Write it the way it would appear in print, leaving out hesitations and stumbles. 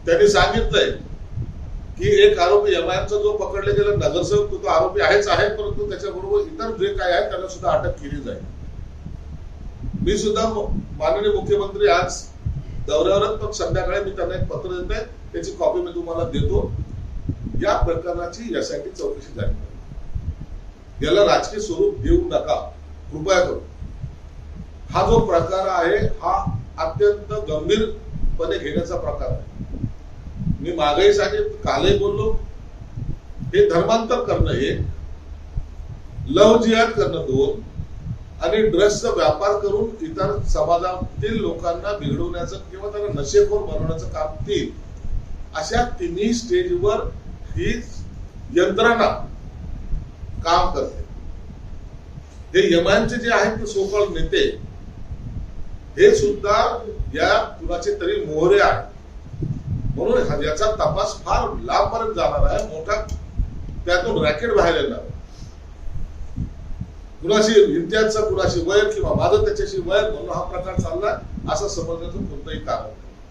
त्यांनी सांगितलंय की एक आरोपी एमआयएमचा जो पकडले गेला नगरसेवक तो आरोपी आहेच आहे, परंतु त्याच्याबरोबर इतर जे काय आहे त्यांना सुद्धा अटक केली जाईल. मी सुद्धा माननीय मुख्यमंत्री आज दौऱ्यावर, पण संध्याकाळी मी त्यांना एक पत्र देत आहे, त्याची कॉपी मी तुम्हाला देतो. या प्रकरणाची यासाठी चौकशी झाली पाहिजे. याला राजकीय स्वरूप देऊ नका कृपया करून. हा जो प्रकार आहे हा अत्यंत गंभीरपणे घेण्याचा प्रकार आहे. मी मागेही सांगितलं, कालही बोललो, हे धर्मांतर करणं एक, लव जिहाद करणं दोन, आणि ड्रग्सचा व्यापार करून इतर समाजातील लोकांना बिघडवण्याचं किंवा त्यांना नशेखोर बनवण्याचं काम तीन. अशा तिन्ही स्टेजवर ही यंत्रणा काम करते. हे एमआयएमचे जे आहेत ते सोकळ नेते हे सुद्धा या कुणाचे तरी मोहरे आहेत. म्हणून याचा तपास फार लांबपर्यंत जाणार आहे. मोठा त्यातून रॅकेट बाहेर येणार. कुणाशी इम्तियाजचा कुणाशी वैर किंवा माझं त्याच्याशी वैर म्हणून हा प्रकार चाललाय असं समजण्याचं कोणतंही कारण नाही.